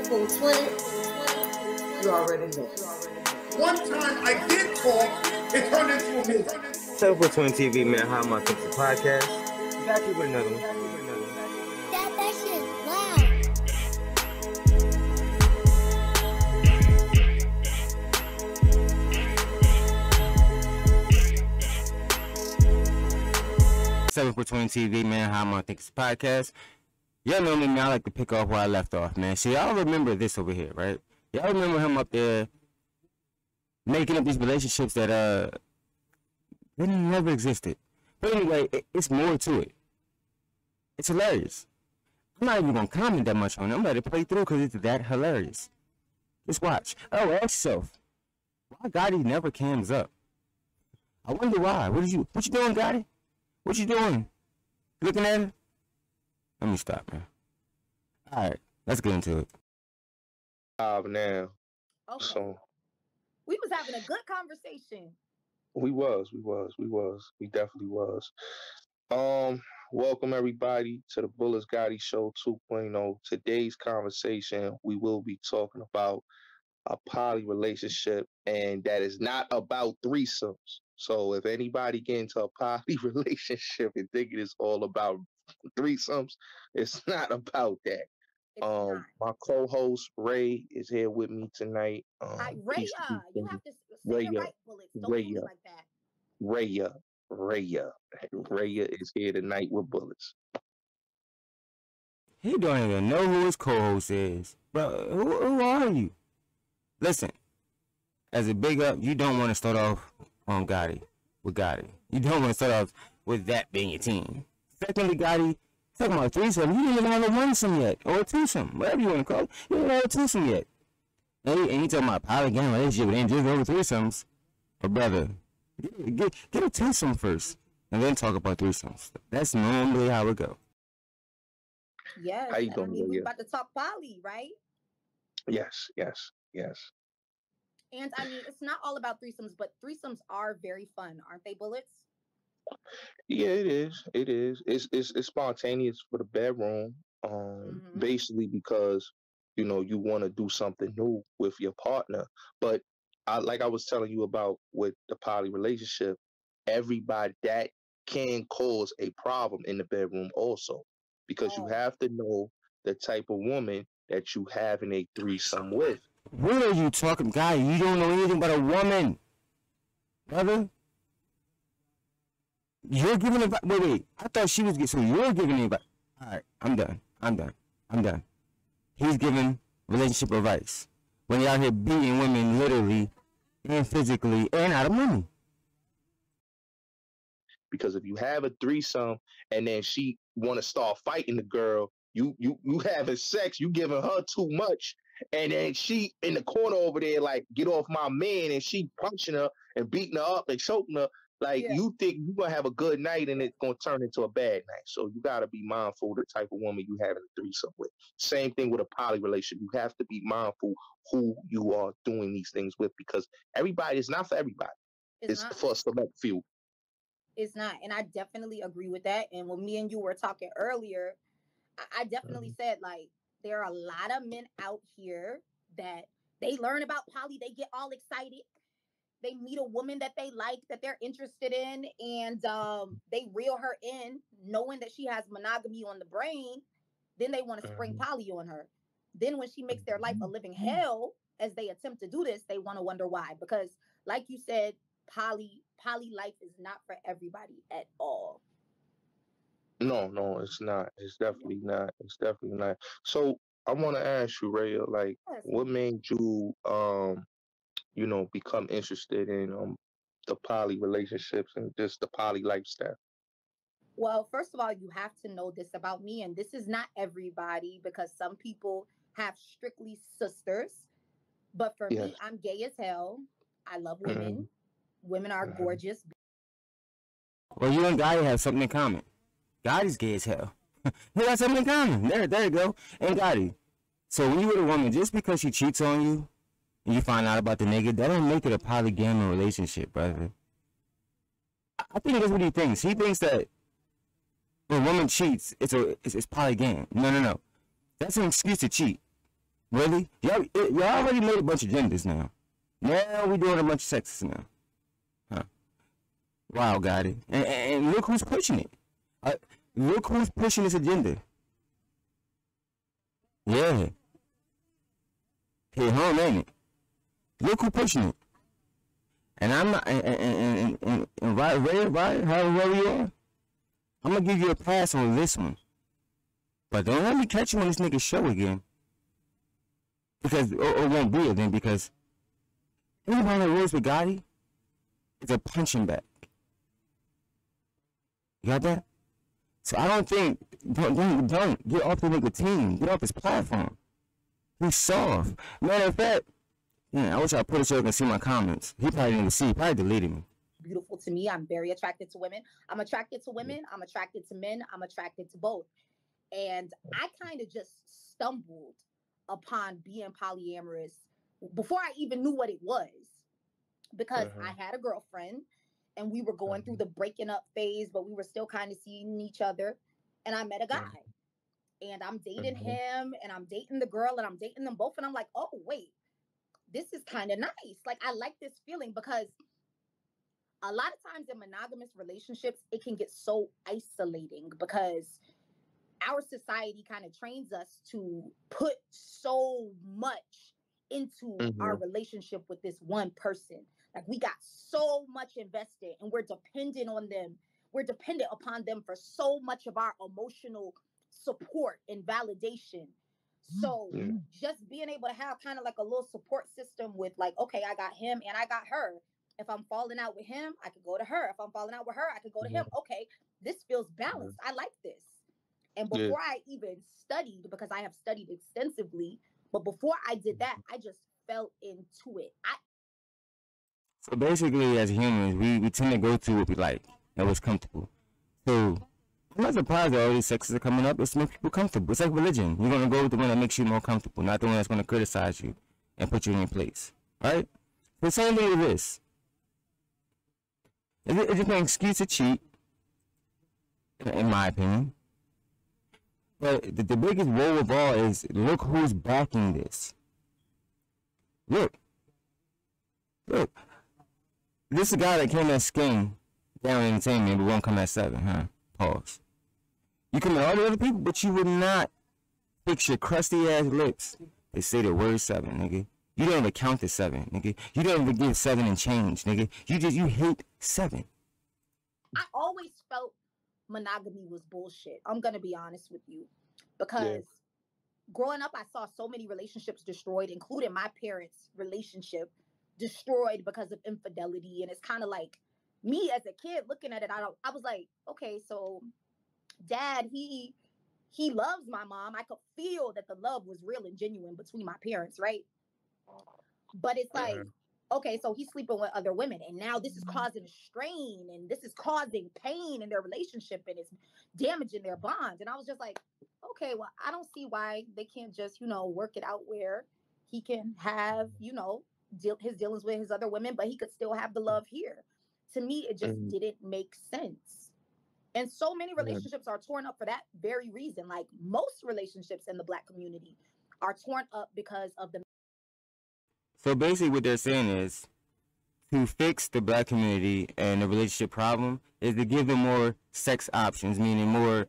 for 20. You already know. One time I did talk, it turned into a movie. 7 for 20 TV, man. How am I fix the podcast? Back here with another one. That shit loud. 7 for 20 TV, man. How am I fix the podcast? Y'all know me, man. I like to pick off where I left off, man. See, y'all remember this over here, right? Y'all remember him up there making up these relationships that they never existed. But anyway, it's more to it. It's hilarious. I'm not even gonna comment that much on it. I'm gonna let it play through because it's that hilarious. Just watch. Oh, ask yourself, why Gotti never cams up? I wonder why. What you doing, Gotti? What you doing? Looking at it? Let me stop, man. All right, let's get into it. Now. Okay. So We was having a good conversation. we definitely was. Welcome everybody to the Bullets Gotti Show 2.0. Today's conversation, we will be talking about a poly relationship, and that is not about threesomes. So if anybody get into a poly relationship and thinking it's all about threesomes, it's not about that. It's not. My co-host Ray is here with me tonight. Hi, peace to Raya. You you. have to say Raya. it right, Bullets. Don't do me Raya. like that. Raya is here tonight with Bullets. He don't even know who his co-host is. Bro, who are you? Listen, as a big up, you don't want to start off on Gotti with Gotti. You don't want to start off with that being your team. Secondly, Gotti, talking about threesome, you didn't even have a one-some yet, or a twosome, whatever you want to call it. You didn't have a twosome yet. And you talking about polygamy relationship, but ain't just over threesomes. But brother, get a twosome first, and then talk about threesomes. That's normally how it go. Yes. How you and doing, we Raya? about to talk poly, right? Yes. And it's not all about threesomes, but threesomes are very fun, aren't they, Bullets? Yeah, it is. It's spontaneous for the bedroom. Mhm. Basically because you want to do something new with your partner. But like I was telling you about with the poly relationship, everybody that can cause a problem in the bedroom also, because you Oh. have to know the type of woman that you having a threesome with. What are you talking, guy? You don't know anything about a woman, brother. You're giving advice. Wait. I thought she was. So you're giving advice. All right, I'm done. He's giving relationship advice when you're out here beating women literally and physically and out of money. Because if you have a threesome and then she want to start fighting the girl, you having sex, you giving her too much, and then she in the corner over there like, get off my man, and she punching her and beating her up and choking her. Like, Yeah. you think you're gonna have a good night and it's gonna turn into a bad night. So you gotta be mindful of the type of woman you having a threesome with. Same thing with a poly relationship. You have to be mindful who you are doing these things with, because everybody is not for everybody. It's not. for a select few. It's not. And I definitely agree with that. And when me and you were talking earlier, I definitely said, like, there are a lot of men out here that they learn about poly, they get all excited. They meet a woman that they like, that they're interested in, and they reel her in, knowing that she has monogamy on the brain. Then they want to spring poly on her. Then when she makes their life a living hell as they attempt to do this, they want to wonder why. Because, like you said, poly life is not for everybody at all. No, it's not. It's definitely not. So I want to ask you, Raya, like, Yes. what made you, become interested in the poly relationships and just the poly lifestyle? Well, first of all, you have to know this about me, and this is not everybody, because some people have strictly sisters. But for Yes. me, I'm gay as hell. I love women. Women are gorgeous. Well, you and Gotti have something in common. Gotti's gay as hell. He got something in common. There you go. And Gotti. So when you with a woman, just because she cheats on you and you find out about the nigga, that don't make it a polygamy relationship, brother. I think that's what he thinks. He thinks that when a woman cheats, it's polygamy. No. That's an excuse to cheat. Really? Y'all already made a bunch of genders now. Now we doing a bunch of sexes now. Huh. Wow, got it. And look who's pushing it. Look who's pushing this agenda. Yeah. Hit home, ain't it? Look who pushing it. And I'm not, and right, however you are, I'm gonna give you a pass on this one. But don't let me catch you on this nigga's show again. Because, or it won't be again, because anybody that rolls with Gotti is a punching bag. You got that? So I don't think, don't get off the nigga team. Get off his platform. He's soft. Matter of fact, yeah, I wish I put it so you can see my comments. He probably didn't even see. He probably deleted me. Beautiful to me. I'm very attracted to women. I'm attracted to women. I'm attracted to men. I'm attracted to both. And I kind of just stumbled upon being polyamorous before I even knew what it was. Because I had a girlfriend and we were going through the breaking up phase, but we were still kind of seeing each other. And I met a guy. And I'm dating him and I'm dating the girl and I'm dating them both. And I'm like, oh, wait, this is kind of nice. Like, I like this feeling because a lot of times in monogamous relationships, it can get so isolating because our society kind of trains us to put so much into our relationship with this one person. Like, we got so much invested and we're dependent on them. We're dependent upon them for so much of our emotional support and validation. So just being able to have kind of like a little support system with like, okay, I got him and I got her. If I'm falling out with him, I could go to her. If I'm falling out with her, I could go to him. Okay, this feels balanced. I like this. And before I even studied, because I have studied extensively, but before I did that, I just fell into it. So basically, as humans, we tend to go to what we like and what's comfortable. So I'm not surprised that all these sexes are coming up. It's to make people comfortable. It's like religion. You're going to go with the one that makes you more comfortable, not the one that's going to criticize you and put you in your place. Right? The same thing with this. It's just an excuse to cheat, in my opinion. But the biggest woe of all is, look who's backing this. Look. This is a guy that came at Skin Down Entertainment, but won't come at 7, huh? Pause. You come at all the other people, but you would not fix your crusty ass lips to say the word 7, nigga. You don't even count to 7, nigga. You don't even give 7 and change, nigga. You hate 7. I always felt monogamy was bullshit. I'm gonna be honest with you, because growing up, I saw so many relationships destroyed, including my parents' relationship destroyed because of infidelity. And it's kind of like me as a kid looking at it. I was like, okay, so Dad, he loves my mom. I could feel that the love was real and genuine between my parents, right? But it's like, okay, so he's sleeping with other women, and now this is causing a strain, and this is causing pain in their relationship, and it's damaging their bond. And I was just like, okay, well, I don't see why they can't just, work it out where he can have, his dealings with his other women, but he could still have the love here. To me, it just didn't make sense. And so many relationships are torn up for that very reason. Like, most relationships in the Black community are torn up because of the. So basically what they're saying is, to fix the Black community and the relationship problem is to give them more sex options, meaning more,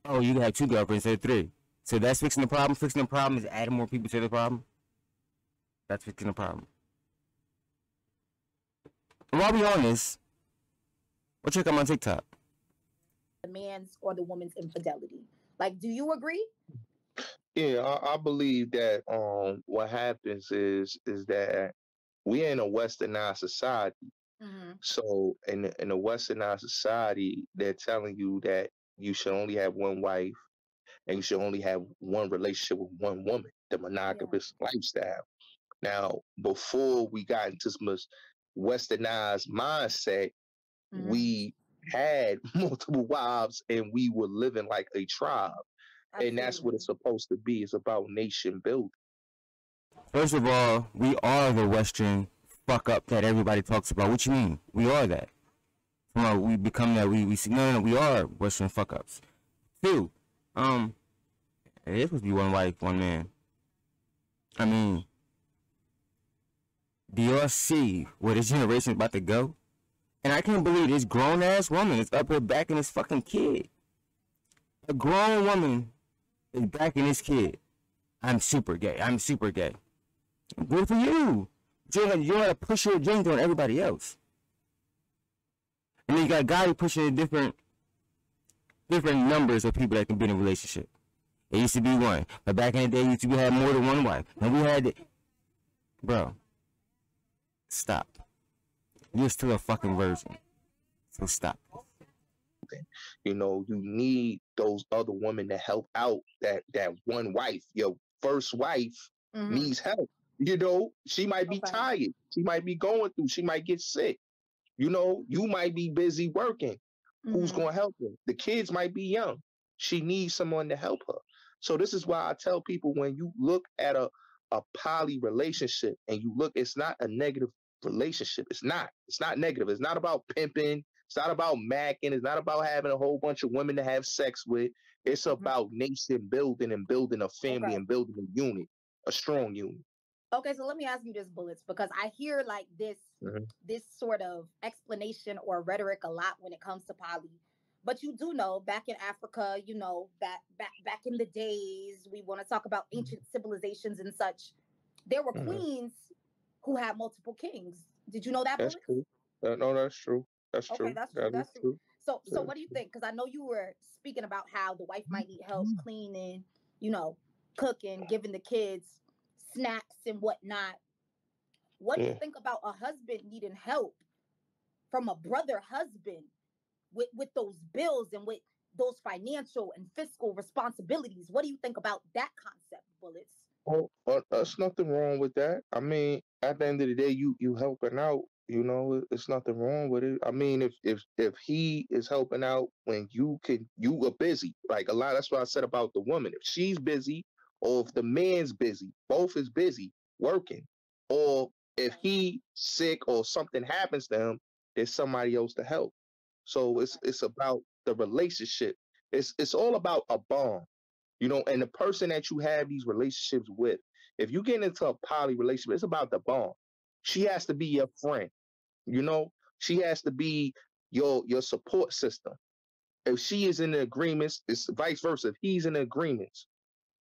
oh, you can have 2 girlfriends instead of 3. So that's fixing the problem. Fixing the problem is adding more people to the problem. That's fixing the problem. And while we on this, go check out my TikTok. The man's or the woman's infidelity. Like, do you agree? Yeah, I believe that what happens is that we're in a westernized society. So in a westernized society, they're telling you that you should only have one wife and you should only have one relationship with one woman, the monogamous lifestyle. Now, before we got into this westernized mindset, we had multiple wives and we were living like a tribe. Absolutely. And that's what it's supposed to be. It's about nation building. First of all, we are the Western fuck up that everybody talks about. What you mean? We are that. We become that. We see. No, we are Western fuck ups. 2, it's supposed to be one wife, one man. I mean, do y'all see where this generation is about to go? And I can't believe this grown ass woman is up here backing this fucking kid. A grown woman is backing this kid. I'm super gay. I'm super gay. Good for you. You gotta push your agenda on everybody else. And then you got Gotti pushing different numbers of people that can be in a relationship. It used to be one, but back in the day, we had more than one wife. And we had, bro, stop. You're still a fucking virgin, so stop. You know, you need those other women to help out that one wife. Your first wife needs help. You know, she might be tired. She might be going through. She might get sick. You know, you might be busy working. Who's going to help her? The kids might be young. She needs someone to help her. So this is why I tell people, when you look at a poly relationship and you look, it's not a negative relationship. It's not negative. It's not about pimping. It's not about macking. It's not about having a whole bunch of women to have sex with. It's about nation building and building a family and building a unit, a strong unit. Okay, so let me ask you this, Bullets, because I hear like this sort of explanation or rhetoric a lot when it comes to poly. But you do know, back in Africa, you know, back in the days, we want to talk about ancient civilizations and such. There were queens who had multiple kings. Did you know that? That's true. No, that's true. That's true. That's true. So what do you think? Because I know you were speaking about how the wife might need help cleaning, you know, cooking, giving the kids snacks and whatnot. What do you think about a husband needing help from a brother husband with those bills and with those financial and fiscal responsibilities? What do you think about that concept, Bullets? Well, there's nothing wrong with that. I mean, at the end of the day, you helping out. You know, it's nothing wrong with it. I mean, if he is helping out when you are busy, like a lot. That's what I said about the woman. If she's busy, or if the man's busy, both is busy working, or if he sick or something happens to him, there's somebody else to help. So it's about the relationship. It's all about a bond, you know. And the person that you have these relationships with, if you get into a poly relationship, it's about the bond. She has to be your friend, you know. She has to be your support system. If she is in the agreements, it's vice versa. If he's in the agreements,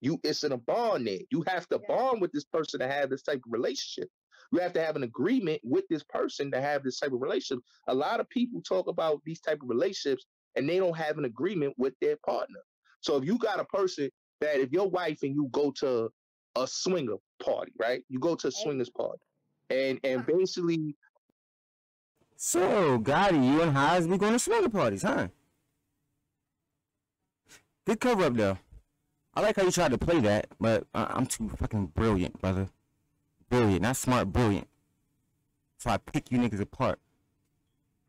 it's in a bond there. You have to bond with this person to have this type of relationship. You have to have an agreement with this person to have this type of relationship. A lot of people talk about these type of relationships and they don't have an agreement with their partner. So if you got a person that, if your wife and you go to a swinger party, right? You go to a swingers party and basically. So, Gotti, you and Haas be going to swinger parties, huh? Good cover up though. I like how you tried to play that, but I'm too fucking brilliant, brother. Brilliant, not smart, brilliant. So I pick you niggas apart.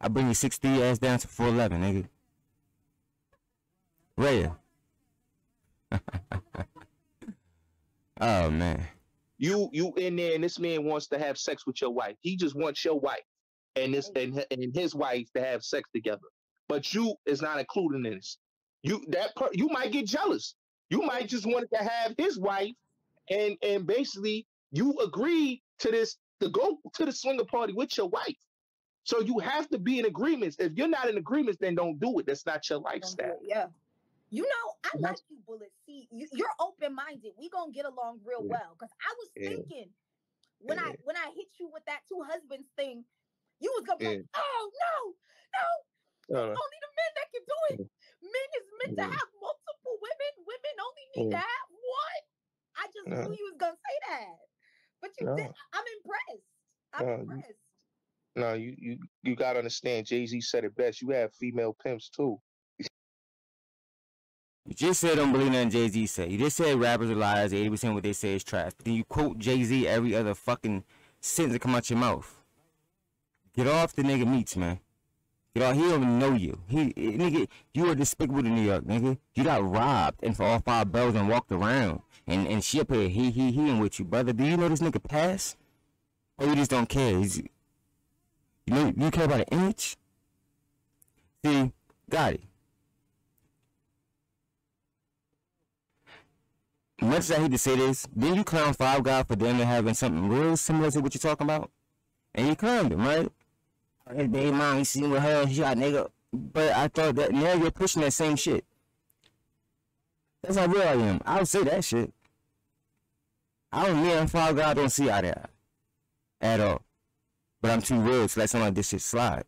I bring your 6'3" ass down to 4'11", nigga. Raya. Oh man. You in there and this man wants to have sex with your wife. He just wants your wife and his wife to have sex together. But you is not included in this. You might get jealous. You might just want to have his wife, and basically you agreed to this to go to the swinger party with your wife. So you have to be in agreements. If you're not in agreements, then don't do it. That's not your lifestyle. Yeah. You know, I like you, Bullet. See, you're open-minded. We gonna get along real well. Cause I was thinking when I hit you with that two husbands thing, you was gonna be like, oh no, only the men that can do it. Men is meant to have multiple women. Women only need to have one. I just knew you was gonna say that. But you did. I'm impressed. No, you gotta understand. Jay-Z said it best. You have female pimps too. You just said don't believe nothing Jay-Z said. You just said rappers are liars. 80% of what they say is trash. But then you quote Jay-Z every other fucking sentence that come out your mouth. Get off the nigga meats, man. Get off. He don't even know you. Nigga, you are despicable to New York, nigga. You got robbed and for all 5 bells and walked around. And she up here, he and with you, brother. Do you know this nigga pass? Or you just don't care? You care about an image? See, Gotti. much as I hate to say this, then you clown Five Guy for them to having something real similar to what you're talking about, and you clowned him, right? His baby mom, he seen with her, she got nigga. But I thought that now you're pushing that same shit. That's how real I am. I would say that shit. Me and Five Guy don't see eye to eye at all. But I'm too real to let something like this shit slide.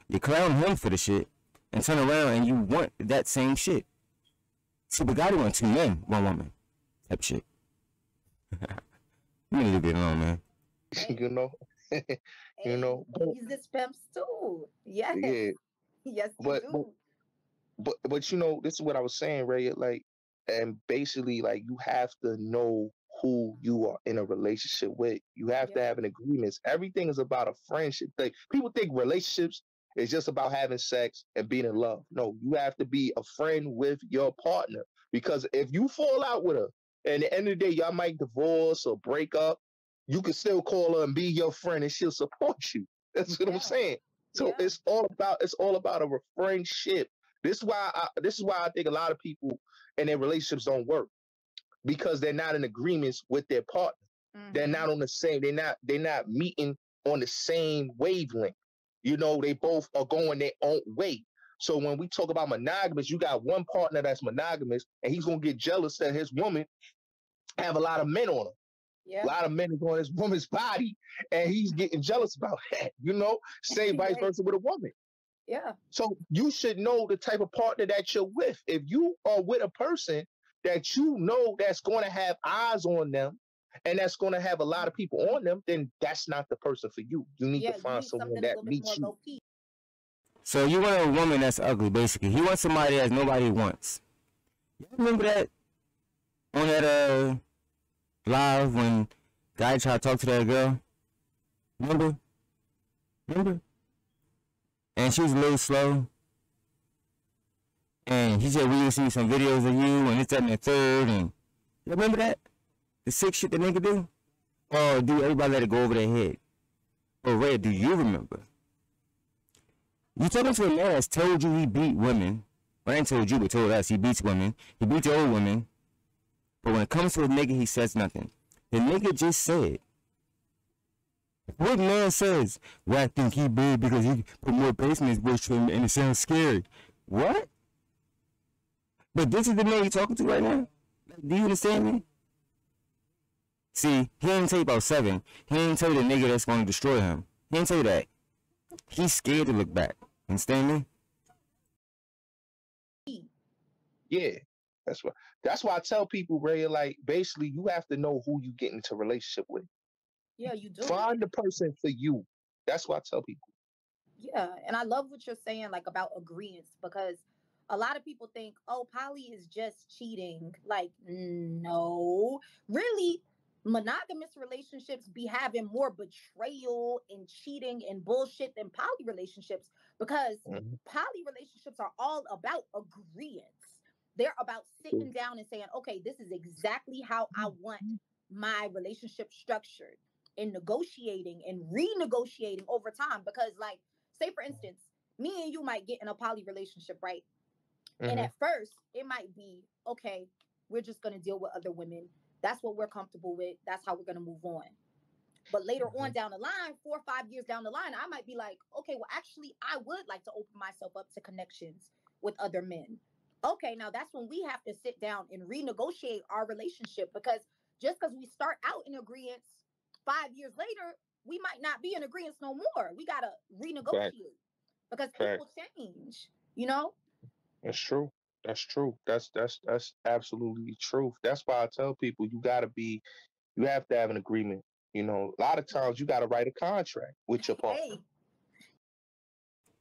You clown him for the shit and turn around and you want that same shit. See, but Gotti want 2 men, 1 woman. Type shit. You need to get alone, man. You know? You know? He's this pimps too. Yes. Yeah. Yes, But you know, this is what I was saying, Ray. Like, and basically, like, you have to know who you are in a relationship with. You have to have an agreement. Everything is about a friendship thing. People think relationships is just about having sex and being in love. No, you have to be a friend with your partner, because if you fall out with her and at the end of the day y'all might divorce or break up, you can still call her and be your friend and she'll support you. That's what I'm saying. So it's all about a friendship. This is why I think a lot of people in their relationships don't work, because they're not in agreements with their partner. Mm-hmm. They're not on the same. They're not meeting on the same wavelength. You know, they both are going their own way. So when we talk about monogamous, you got one partner that's monogamous, and he's gonna get jealous that his woman have a lot of men on her. Yeah. A lot of men are on his woman's body, and he's getting jealous about that. You know, same vice versa with a woman. Yeah. So you should know the type of partner that you're with. If you are with a person that you know that's going to have eyes on them and that's going to have a lot of people on them, then that's not the person for you. You need to find someone that meets you. So you want a woman that's ugly, basically. He wants somebody that nobody wants. You remember that on that live when guy tried to talk to that girl? Remember? And she was a little slow. And he said, we will see some videos of you and it's that and the third. And you remember that? The sick shit that nigga do? Or do everybody let it go over their head? Or Red, do you remember? You talking to a man that's told you he beat women. Well, I ain't told you, but told us he beats women. He beats the old women. But when it comes to a nigga, he says nothing. The nigga just said. What man says? Well, I think he big because he put more bass in his voice and it sounds scary. What? But this is the man you're talking to right now? Do you understand me? See, he ain't tell you about 7. He ain't tell you the nigga that's going to destroy him. He ain't tell you that. He's scared to look back. Understand me? Yeah. That's why I tell people, Ray, like, basically, you have to know who you get into a relationship with. Yeah, you do. Find the person for you. That's what I tell people. Yeah, and I love what you're saying, like, about agreements, because a lot of people think, oh, poly is just cheating. Like, no. Really, monogamous relationships be having more betrayal and cheating and bullshit than poly relationships, because poly relationships are all about agreements. They're about sitting down and saying, okay, this is exactly how I want my relationship structured, and negotiating and renegotiating over time. Because, like, say, for instance, me and you might get in a poly relationship, right? And at first, it might be, okay, we're just going to deal with other women. That's what we're comfortable with. That's how we're going to move on. But later on down the line, 4 or 5 years down the line, I might be like, okay, well, actually, I would like to open myself up to connections with other men. Okay, now that's when we have to sit down and renegotiate our relationship, because just because we start out in agreement, 5 years later, we might not be in agreement no more. We got to renegotiate because people change, you know? That's true. That's true. That's absolutely truth. That's why I tell people you have to have an agreement. You know, a lot of times you got to write a contract with your partner. Hey.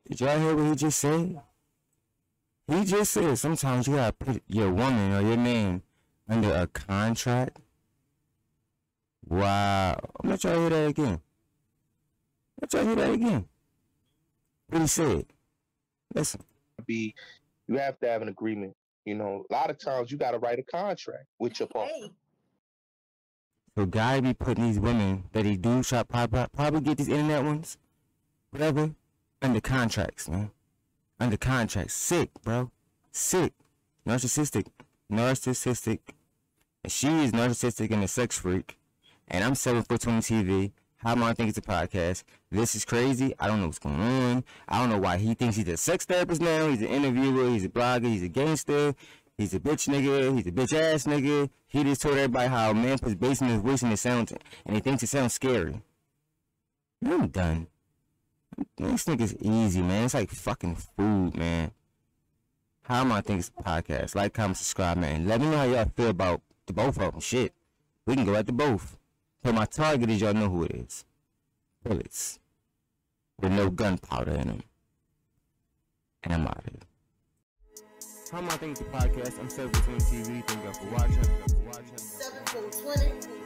Did y'all hear what he just said? He just said sometimes you got to put your woman or your man under a contract. Wow. I'm not trying to hear that again. What he said. Listen. You have to have an agreement. You know, a lot of times you got to write a contract with your partner. Hey. So guy be putting these women that he do shop probably get these internet ones, whatever, under contracts, man. Under contracts. Sick, bro. Sick. Narcissistic. and she is narcissistic and a sex freak, and I'm 7'20" TV. How Mom Think It's a Podcast. This is crazy. I don't know what's going on. I don't know why he thinks he's a sex therapist now. He's an interviewer. He's a blogger. He's a gangster. He's a bitch nigga. He's a bitch ass nigga. He just told everybody how a man puts bass in his voice and it sounds, and he thinks it sounds scary. I'm done. This nigga's easy, man. It's like fucking food, man. How Mom Think It's a Podcast. Like, comment, subscribe, man. Let me know how y'all feel about the both of them. Shit. We can go at the both. But my target is, y'all know who it is. Bullets. With no gunpowder in them. And I'm out of here. How Mom Think It's a Podcast. I'm 7'20" TV. Thank y'all for watching. 7 4 20.